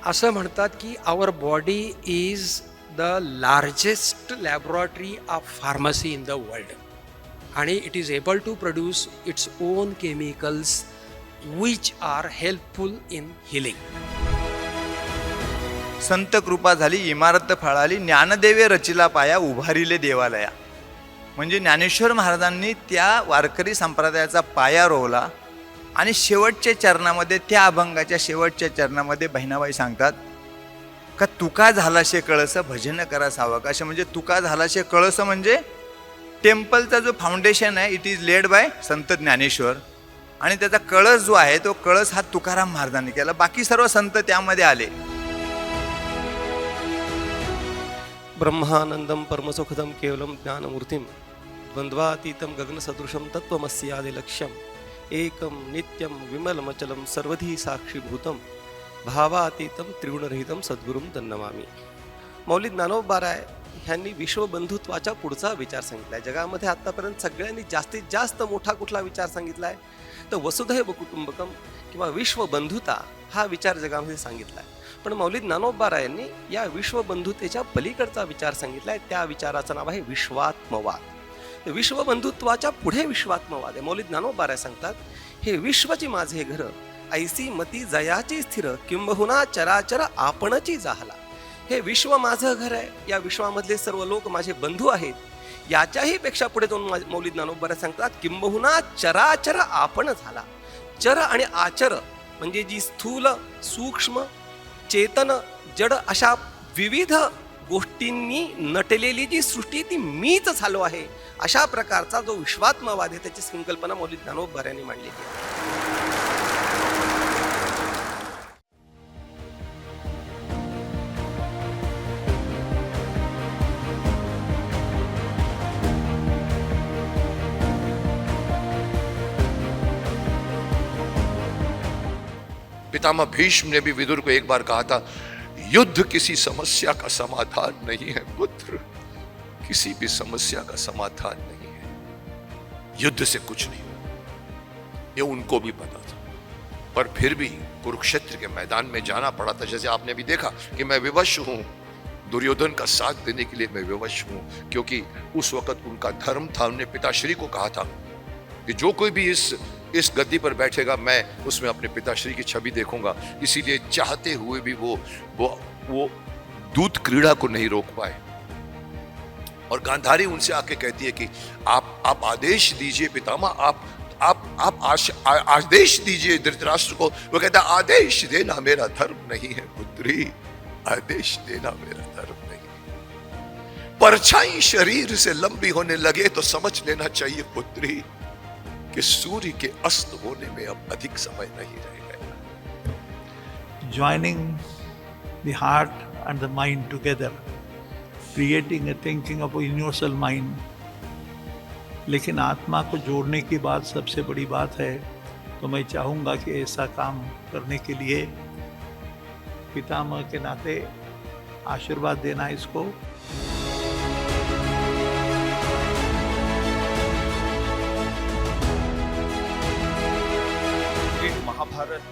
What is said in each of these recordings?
असं म्हणतात की our body is the largest laboratory of pharmacy in the world आणि it is able to produce its own chemicals which are helpful in healing. संत कृपा झाली इमारत फाळाली, ज्ञानदेवे रचिला पाया उभारिले देवालया. म्हणजे ज्ञानेश्वर महाराजांनी त्या वारकरी संप्रदायाचा पाया रोवला आणि शेवटच्या चरणामध्ये, त्या अभंगाच्या शेवटच्या चरणामध्ये बहिणाबाई सांगतात का तुका झालाशे कळस भजन करा सावक. असे म्हणजे तुका झालाशे कळस म्हणजे टेम्पलचा जो फाउंडेशन आहे इट इज लेड बाय संत ज्ञानेश्वर, आणि त्याचा कळस जो आहे तो कळस हा तुकाराम महाराजांनी केला. बाकी सर्व संत त्यामध्ये आले. ब्रह्मानंदम परमसुखदम केवलम ज्ञानमूर्तिम द्वंद्वातीतम गगनसदृशम तत्त्वमस्यादि लक्ष्यम एकम नित्यम विमलमचलम सर्वधी साक्षीभूतम भावातीतम त्रिगुणरहितम सद्गुरुम तन्नमामी. मौली ज्ञानोबाराय ह्यांनी विश्वबंधुत्वाच्या पुढचा विचार सांगितलाय. जगामध्ये आतापर्यंत सगळ्यांनी जास्तीत जास्त मोठा कुठला विचार सांगितलाय तर वसुधैव कुटुंबकम किंवा विश्वबंधुता हा विचार जगामध्ये सांगितलाय. पण मौली ज्ञानोबारायांनी या विश्वबंधुतेच्या पलीकडचा विचार सांगितलाय. त्या विचाराचं नाव आहे विश्वात्मवाद. विश्वबंधुत्वाच्या पुढे विश्वात्मवाद आहे. मौली ज्ञानोबाराय सांगतात हे विश्वची माझे घर ऐसी मती जयाची स्थिर किंबहुना चराचर आपणची जाहला. हे विश्व माझं घर आहे, या विश्वामधले सर्व लोक माझे बंधू आहेत. याच्याही पेक्षा पुढे जाऊन मौली ज्ञानोबाराय सांगतात किंबहुना चराचर आपण झाला. चर आणि आचर म्हणजे जी स्थूल सूक्ष्म चेतन जड अशा विविध गोष्टींनी नटलेली जी सृष्टी ती मीच झालो आहे, अशा प्रकारचा जो विश्वात्मवाद आहे त्याची संकल्पना मौली ज्ञानोबारायांनी मांडलेली आहे. पितामह भीष्म ने भी विदुर को एक बार कहा था, युद्ध किसी समस्या का समाधान नहीं है पुत्र, किसी भी समस्या का समाधान नहीं है. युद्ध से कुछ नहीं, ये उनको भी पता था. पर फिर भी कुरुक्षेत्र के मैदान में जाना पड़ा था. जैसे आपने अभी देखा कि मैं विवश हूं, दुर्योधन का साथ देने के लिए मैं विवश हूं, क्योंकि उस वक्त उनका धर्म था. उन्होंने पिताश्री को कहा था कि जो कोई भी इस गद्दी पर बैठेगा मैं उसमें अपने पिताश्री की छवि देखूंगा. इसीलिए चाहते हुए भी वो दूत क्रीड़ा को नहीं रोक पाए. और गांधारी उनसे आके कहती है कि आप आदेश दीजिए पितामह, आप आदेश दीजिए धृतराष्ट्र को. वो कहता आदेश देना मेरा धर्म नहीं है पुत्री, आदेश देना मेरा धर्म नहीं. परछाई शरीर से लंबी होने लगे तो समझ लेना चाहिए पुत्री कि सूर्य के अस्त होने में अब अधिक समय नहीं रह गया. Joining the heart and the mind together, creating a thinking of a universal mind. लेकिन आत्मा को जोड़ने की बात सबसे बड़ी बात है. तो मैं चाहूँगा कि ऐसा काम करने के लिए पितामह के नाते आशीर्वाद देना इसको. Mahabharat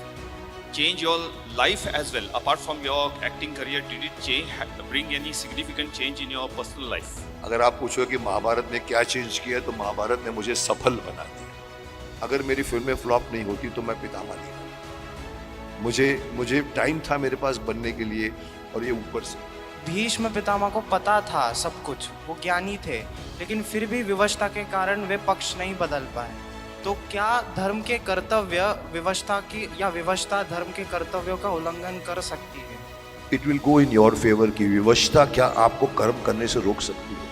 change your life as well? Apart from your acting career, did it bring any significant change in your personal life? अगर आप पूछो कि महाभारत ने क्या चेंज किया तो महाभारत ने मुझे सफल बना दिया. अगर मेरी फिल्में फ्लॉप नहीं होती तो मैं पितामह नहीं बनता. मुझे टाइम था मेरे पास बनने के लिए, और ये ऊपर से. भीष्म पितामह को पता था सब कुछ, वो ज्ञानी थे, लेकिन फिर भी विवशता के कारण वे पक्ष नहीं बदल पाए. तो क्या धर्म के कर्तव्य विवशता की या विवशता धर्म के कर्तव्यों का उल्लंघन कर सकती है? It will go in your favour. की विवशता क्या आपको कर्म करने से रोक सकती है?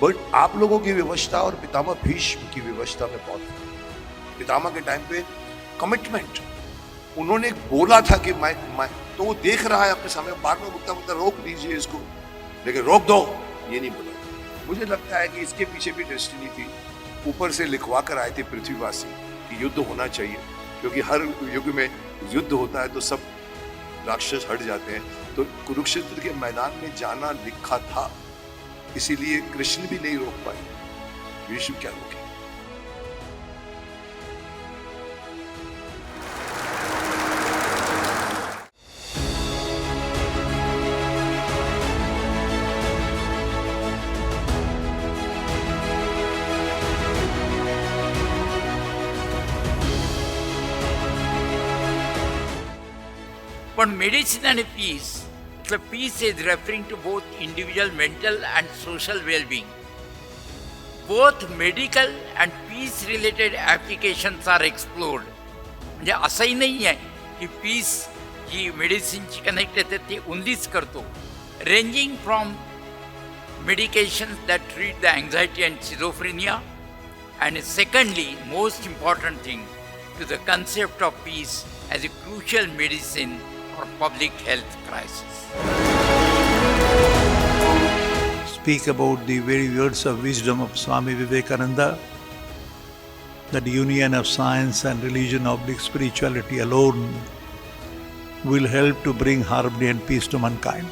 बट आप लोगों की विवशता और पितामह भीष्म की विवशता में बहुत फर्क है. पितामह के टाइम पे कमिटमेंट, उन्होंने बोला था कि मैं तो वो देख रहा है अपने सामने, बार बार बोलता रोक दीजिए इसको, लेकिन रोक दो ये नहीं बोला. मुझे लगता है कि इसके पीछे भी डेस्टिनी थी. ऊपर से लिखवा कर आए थे पृथ्वीवासी कि युद्ध होना चाहिए, क्योंकि हर युग में युद्ध होता है तो सब राक्षस हट जाते हैं. तो कुरुक्षेत्र के मैदान में जाना लिखा था, इसीलिए कृष्ण भी नहीं रोक पाए, भीष्म क्या रोके. पण मेडिसिन आणि peace, peace is referring to both individual mental and social wellbeing. Both medical and peace related applications are explored. म्हणजे असंही नाही आहे की पीस जी मेडिसिनची कनेक्ट येते ते ओनलीच करतो. Ranging from medications that treat the anxiety and schizophrenia, and secondly, most important thing, to the concept of peace as a crucial medicine for public health crisis. Speak about the very words of wisdom of Swami Vivekananda, that union of science and religion / spirituality alone will help to bring harmony and peace to mankind.